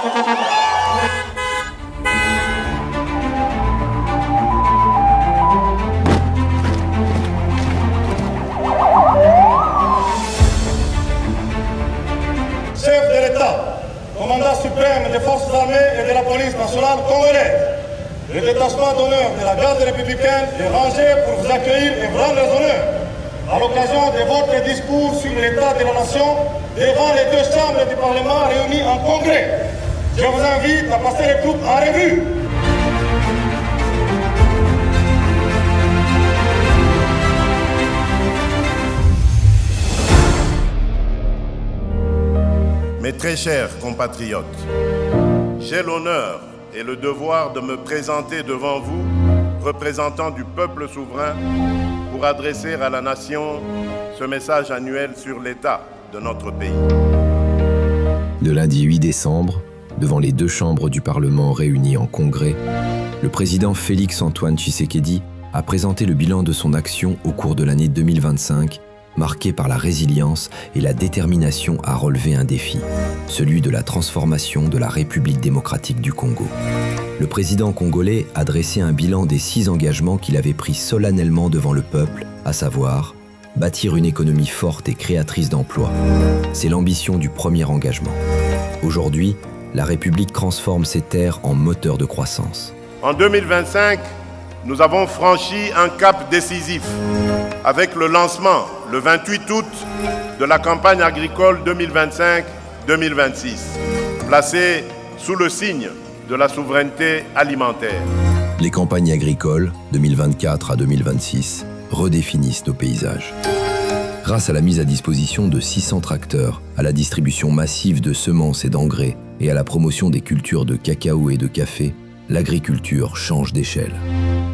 Chef de l'État, commandant suprême des forces armées et de la police nationale congolaise, le détachement d'honneur de la garde républicaine est rangé pour vous accueillir et vous rendre les honneurs à l'occasion de votre discours sur l'état de la nation devant les deux chambres du Parlement réunies en congrès. Je vous invite à passer les troupes en revue. Mes très chers compatriotes, j'ai l'honneur et le devoir de me présenter devant vous, représentant du peuple souverain, pour adresser à la nation ce message annuel sur l'état de notre pays. Le lundi 8 décembre, devant les deux chambres du Parlement réunies en congrès, le président Félix-Antoine Tshisekedi a présenté le bilan de son action au cours de l'année 2025, marqué par la résilience et la détermination à relever un défi, celui de la transformation de la République démocratique du Congo. Le président congolais a dressé un bilan des 6 engagements qu'il avait pris solennellement devant le peuple, à savoir bâtir une économie forte et créatrice d'emplois. C'est l'ambition du premier engagement. Aujourd'hui, la République transforme ses terres en moteur de croissance. En 2025, nous avons franchi un cap décisif avec le lancement, le 28 août, de la campagne agricole 2025-2026, placée sous le signe de la souveraineté alimentaire. Les campagnes agricoles 2024 à 2026 redéfinissent nos paysages. Grâce à la mise à disposition de 600 tracteurs, à la distribution massive de semences et d'engrais et à la promotion des cultures de cacao et de café, l'agriculture change d'échelle.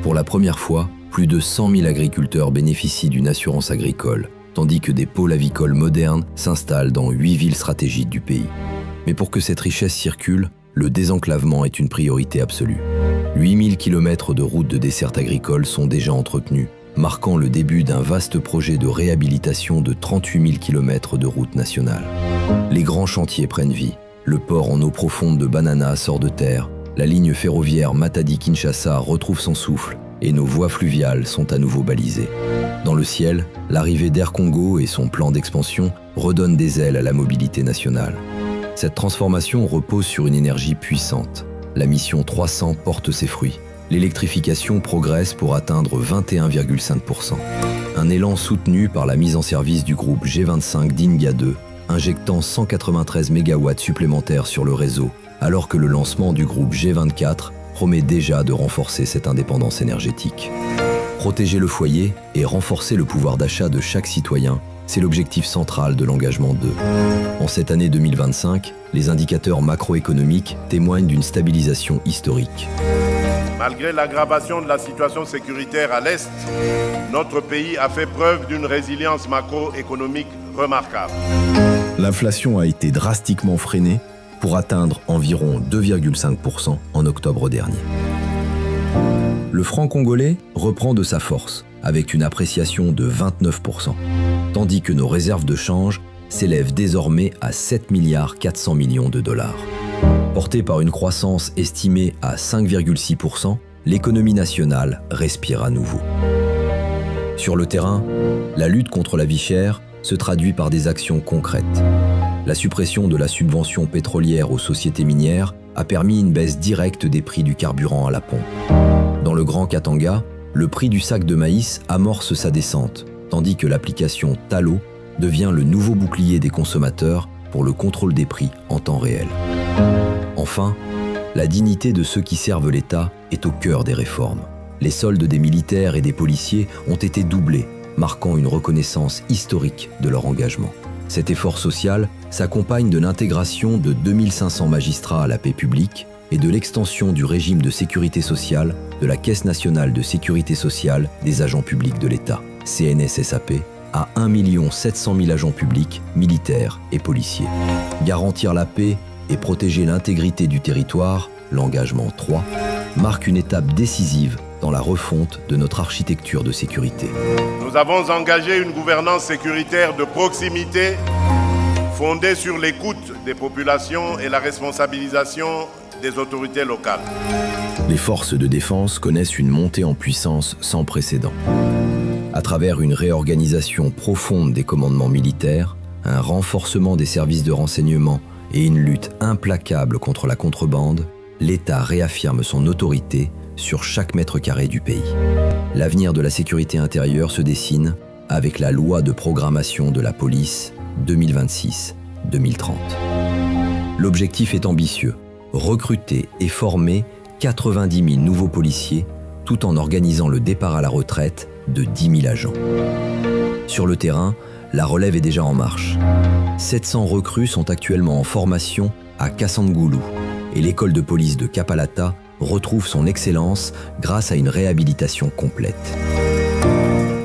Pour la première fois, plus de 100 000 agriculteurs bénéficient d'une assurance agricole, tandis que des pôles avicoles modernes s'installent dans 8 villes stratégiques du pays. Mais pour que cette richesse circule, le désenclavement est une priorité absolue. 8000 km de routes de desserte agricole sont déjà entretenues, marquant le début d'un vaste projet de réhabilitation de 38 000 km de routes nationales. Les grands chantiers prennent vie. Le port en eau profonde de Banana sort de terre, la ligne ferroviaire Matadi-Kinshasa retrouve son souffle et nos voies fluviales sont à nouveau balisées. Dans le ciel, l'arrivée d'Air Congo et son plan d'expansion redonnent des ailes à la mobilité nationale. Cette transformation repose sur une énergie puissante. La mission 300 porte ses fruits. L'électrification progresse pour atteindre 21,5%. Un élan soutenu par la mise en service du groupe G25 d'Inga 2, injectant 193 MW supplémentaires sur le réseau, alors que le lancement du groupe G24 promet déjà de renforcer cette indépendance énergétique. Protéger le foyer et renforcer le pouvoir d'achat de chaque citoyen, c'est l'objectif central de l'engagement 2. En cette année 2025, les indicateurs macroéconomiques témoignent d'une stabilisation historique. Malgré l'aggravation de la situation sécuritaire à l'Est, notre pays a fait preuve d'une résilience macroéconomique remarquable. L'inflation a été drastiquement freinée pour atteindre environ 2,5% en octobre dernier. Le franc congolais reprend de sa force, avec une appréciation de 29%, tandis que nos réserves de change s'élèvent désormais à 7,4 milliards de dollars. Portée par une croissance estimée à 5,6%, l'économie nationale respire à nouveau. Sur le terrain, la lutte contre la vie chère se traduit par des actions concrètes. La suppression de la subvention pétrolière aux sociétés minières a permis une baisse directe des prix du carburant à la pompe. Dans le Grand Katanga, le prix du sac de maïs amorce sa descente, tandis que l'application Talo devient le nouveau bouclier des consommateurs pour le contrôle des prix en temps réel. Enfin, la dignité de ceux qui servent l'État est au cœur des réformes. Les soldes des militaires et des policiers ont été doublés, marquant une reconnaissance historique de leur engagement. Cet effort social s'accompagne de l'intégration de 2500 magistrats à la paix publique et de l'extension du régime de sécurité sociale de la Caisse nationale de sécurité sociale des agents publics de l'État, CNSSAP, à 1 700 000 agents publics, militaires et policiers. Garantir la paix et protéger l'intégrité du territoire, l'engagement 3, marque une étape décisive dans la refonte de notre architecture de sécurité. Nous avons engagé une gouvernance sécuritaire de proximité fondée sur l'écoute des populations et la responsabilisation des autorités locales. Les forces de défense connaissent une montée en puissance sans précédent. À travers une réorganisation profonde des commandements militaires, un renforcement des services de renseignement et une lutte implacable contre la contrebande, l'État réaffirme son autorité sur chaque mètre carré du pays. L'avenir de la sécurité intérieure se dessine avec la loi de programmation de la police 2026-2030. L'objectif est ambitieux, recruter et former 90 000 nouveaux policiers tout en organisant le départ à la retraite de 10 000 agents. Sur le terrain, la relève est déjà en marche. 700 recrues sont actuellement en formation à Kassangoulou et l'école de police de Kapalata retrouve son excellence grâce à une réhabilitation complète.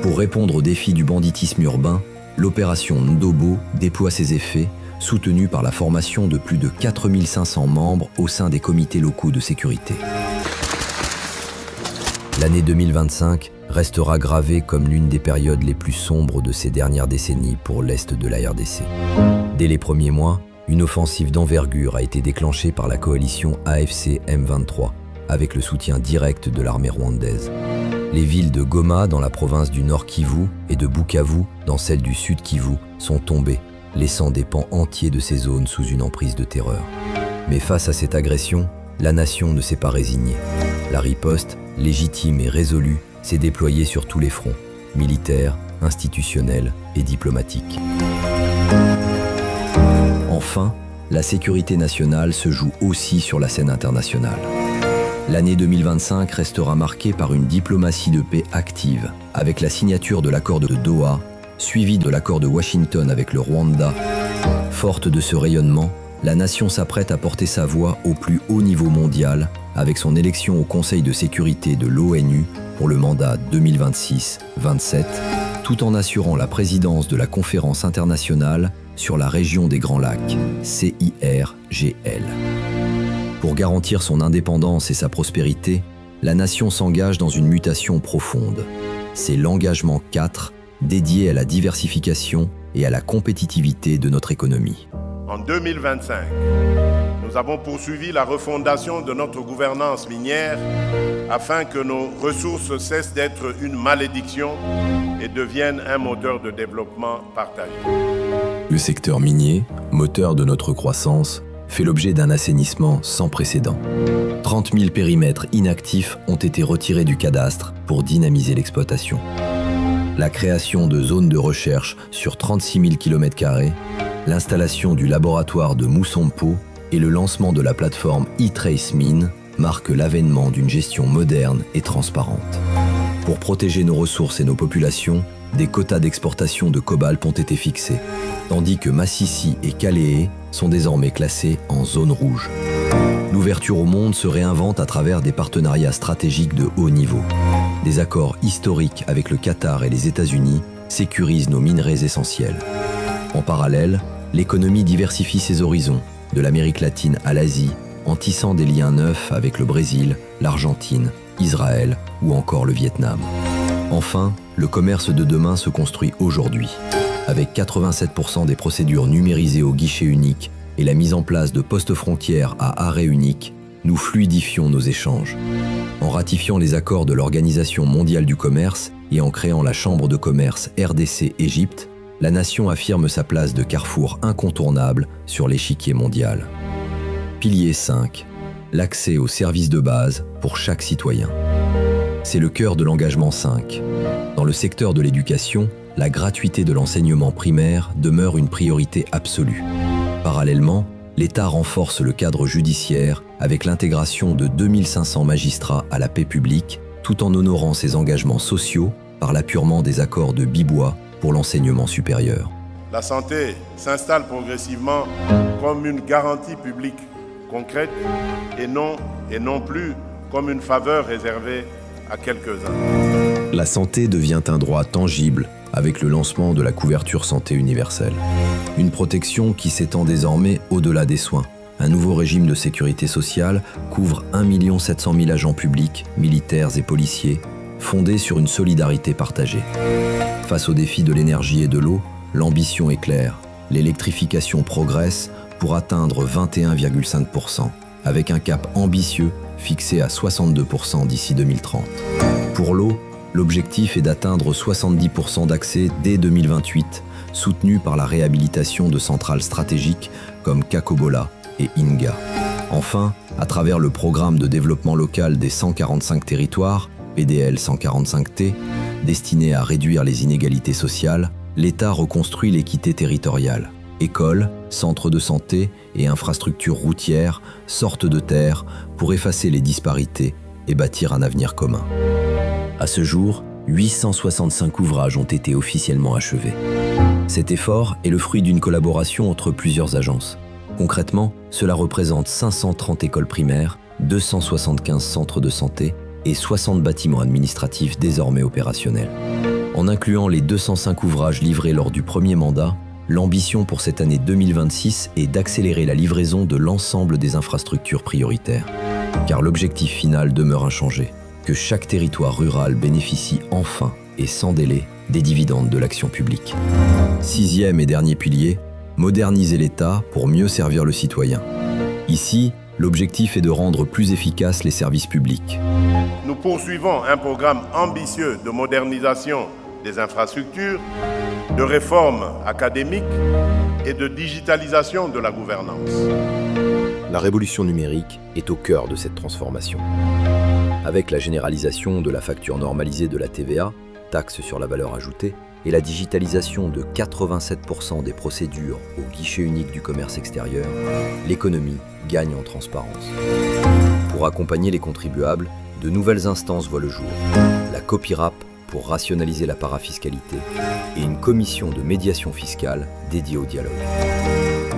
Pour répondre aux défis du banditisme urbain, l'opération Ndobo déploie ses effets, soutenue par la formation de plus de 4500 membres au sein des comités locaux de sécurité. L'année 2025 restera gravée comme l'une des périodes les plus sombres de ces dernières décennies pour l'Est de la RDC. Dès les premiers mois, une offensive d'envergure a été déclenchée par la coalition AFC M23, avec le soutien direct de l'armée rwandaise. Les villes de Goma dans la province du Nord Kivu et de Bukavu dans celle du Sud Kivu sont tombées, laissant des pans entiers de ces zones sous une emprise de terreur. Mais face à cette agression, la nation ne s'est pas résignée. La riposte, légitime et résolue, s'est déployée sur tous les fronts, militaires, institutionnels et diplomatiques. Enfin, la sécurité nationale se joue aussi sur la scène internationale. L'année 2025 restera marquée par une diplomatie de paix active, avec la signature de l'accord de Doha, suivi de l'accord de Washington avec le Rwanda. Forte de ce rayonnement, la nation s'apprête à porter sa voix au plus haut niveau mondial, avec son élection au Conseil de sécurité de l'ONU pour le mandat 2026-27, tout en assurant la présidence de la conférence internationale sur la région des Grands Lacs, CIRGL. Pour garantir son indépendance et sa prospérité, la nation s'engage dans une mutation profonde. C'est l'engagement 4 dédié à la diversification et à la compétitivité de notre économie. En 2025, nous avons poursuivi la refondation de notre gouvernance minière afin que nos ressources cessent d'être une malédiction et deviennent un moteur de développement partagé. Le secteur minier, moteur de notre croissance, fait l'objet d'un assainissement sans précédent. 30 000 périmètres inactifs ont été retirés du cadastre pour dynamiser l'exploitation. La création de zones de recherche sur 36 000 km², l'installation du laboratoire de Moussampo et le lancement de la plateforme eTraceMine marquent l'avènement d'une gestion moderne et transparente. Pour protéger nos ressources et nos populations, des quotas d'exportation de cobalt ont été fixés, tandis que Massissi et Kaléé sont désormais classés en zone rouge. L'ouverture au monde se réinvente à travers des partenariats stratégiques de haut niveau. Des accords historiques avec le Qatar et les États-Unis sécurisent nos minerais essentiels. En parallèle, l'économie diversifie ses horizons, de l'Amérique latine à l'Asie, en tissant des liens neufs avec le Brésil, l'Argentine, Israël ou encore le Vietnam. Enfin, le commerce de demain se construit aujourd'hui. Avec 87% des procédures numérisées au guichet unique et la mise en place de postes frontières à arrêt unique, nous fluidifions nos échanges. En ratifiant les accords de l'Organisation mondiale du commerce et en créant la Chambre de commerce RDC-Égypte, la nation affirme sa place de carrefour incontournable sur l'échiquier mondial. Pilier 5. L'accès aux services de base pour chaque citoyen. C'est le cœur de l'engagement 5. Dans le secteur de l'éducation, la gratuité de l'enseignement primaire demeure une priorité absolue. Parallèlement, l'État renforce le cadre judiciaire avec l'intégration de 2500 magistrats à la paix publique, tout en honorant ses engagements sociaux par l'apurement des accords de Bibois pour l'enseignement supérieur. La santé s'installe progressivement comme une garantie publique concrète et non plus comme une faveur réservée à quelques-uns. La santé devient un droit tangible avec le lancement de la couverture santé universelle. Une protection qui s'étend désormais au-delà des soins. Un nouveau régime de sécurité sociale couvre 1 700 000 agents publics, militaires et policiers, fondé sur une solidarité partagée. Face aux défis de l'énergie et de l'eau, l'ambition est claire. L'électrification progresse pour atteindre 21,5%, avec un cap ambitieux fixé à 62% d'ici 2030. Pour l'eau, l'objectif est d'atteindre 70% d'accès dès 2028, soutenu par la réhabilitation de centrales stratégiques comme Kakobola et Inga. Enfin, à travers le programme de développement local des 145 territoires, PDL 145T, destiné à réduire les inégalités sociales, l'État reconstruit l'équité territoriale. Écoles, centres de santé et infrastructures routières sortent de terre pour effacer les disparités et bâtir un avenir commun. À ce jour, 865 ouvrages ont été officiellement achevés. Cet effort est le fruit d'une collaboration entre plusieurs agences. Concrètement, cela représente 530 écoles primaires, 275 centres de santé et 60 bâtiments administratifs désormais opérationnels. En incluant les 205 ouvrages livrés lors du premier mandat, l'ambition pour cette année 2026 est d'accélérer la livraison de l'ensemble des infrastructures prioritaires. Car l'objectif final demeure inchangé, que chaque territoire rural bénéficie enfin et sans délai des dividendes de l'action publique. Sixième et dernier pilier, moderniser l'État pour mieux servir le citoyen. Ici, l'objectif est de rendre plus efficaces les services publics. Nous poursuivons un programme ambitieux de modernisation des infrastructures, de réforme académique et de digitalisation de la gouvernance. La révolution numérique est au cœur de cette transformation. Avec la généralisation de la facture normalisée de la TVA, taxe sur la valeur ajoutée, et la digitalisation de 87% des procédures au guichet unique du commerce extérieur, l'économie gagne en transparence. Pour accompagner les contribuables, de nouvelles instances voient le jour. La COPIRAP pour rationaliser la parafiscalité et une commission de médiation fiscale dédiée au dialogue.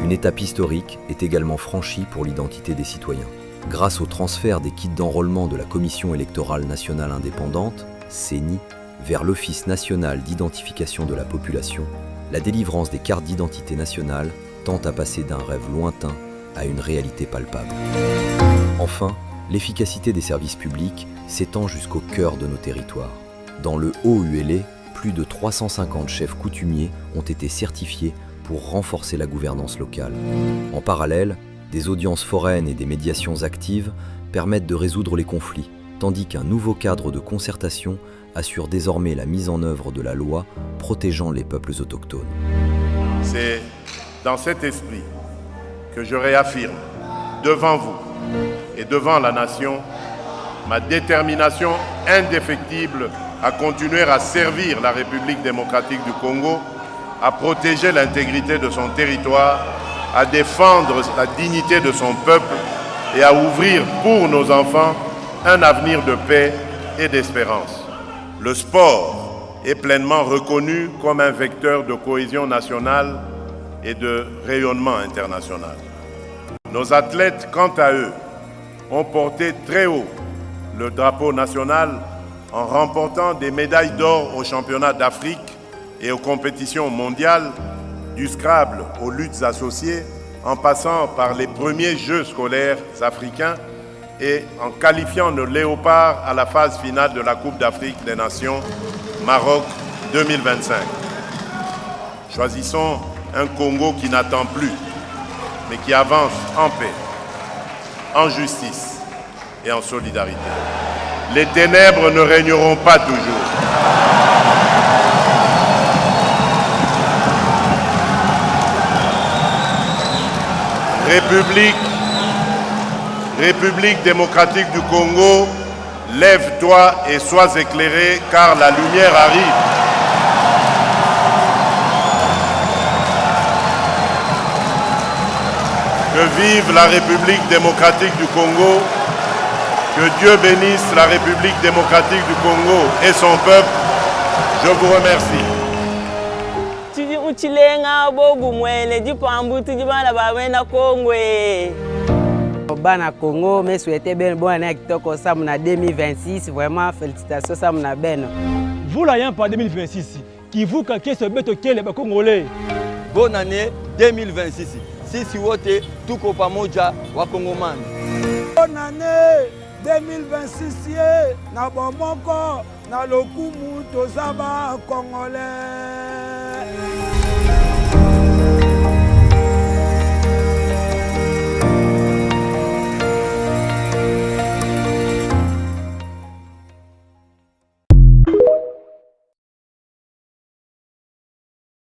Une étape historique est également franchie pour l'identité des citoyens. Grâce au transfert des kits d'enrôlement de la Commission électorale nationale indépendante, CENI, vers l'Office national d'identification de la population, la délivrance des cartes d'identité nationale tend à passer d'un rêve lointain à une réalité palpable. Enfin, l'efficacité des services publics s'étend jusqu'au cœur de nos territoires. Dans le Haut-Uélé, plus de 350 chefs coutumiers ont été certifiés pour renforcer la gouvernance locale. En parallèle, des audiences foraines et des médiations actives permettent de résoudre les conflits, tandis qu'un nouveau cadre de concertation assure désormais la mise en œuvre de la loi protégeant les peuples autochtones. C'est dans cet esprit que je réaffirme devant vous et devant la nation ma détermination indéfectible à continuer à servir la République démocratique du Congo, à protéger l'intégrité de son territoire, à défendre la dignité de son peuple et à ouvrir pour nos enfants un avenir de paix et d'espérance. Le sport est pleinement reconnu comme un vecteur de cohésion nationale et de rayonnement international. Nos athlètes, quant à eux, ont porté très haut le drapeau national en remportant des médailles d'or aux championnats d'Afrique et aux compétitions mondiales, du Scrabble aux luttes associées, en passant par les premiers Jeux scolaires africains et en qualifiant nos léopards à la phase finale de la Coupe d'Afrique des Nations, Maroc 2025. Choisissons un Congo qui n'attend plus, mais qui avance en paix, en justice et en solidarité. Les ténèbres ne régneront pas toujours. République démocratique du Congo, lève-toi et sois éclairé, car la lumière arrive. Que vive la République démocratique du Congo, que Dieu bénisse la République démocratique du Congo et son peuple. Je vous remercie. Bana Congo, mais souhaitez bien bonne année kitoko samuna 2026. Vraiment félicitations samuna ben. Vous l'ayez pas 2026. Qui vous calquez ce bête auquel les Congolais. Bonne année 2026. Sisi wote tuko pamoja wa Kongoman. Bonne année 2026 na bomoko na lokumu tozaba Congolais.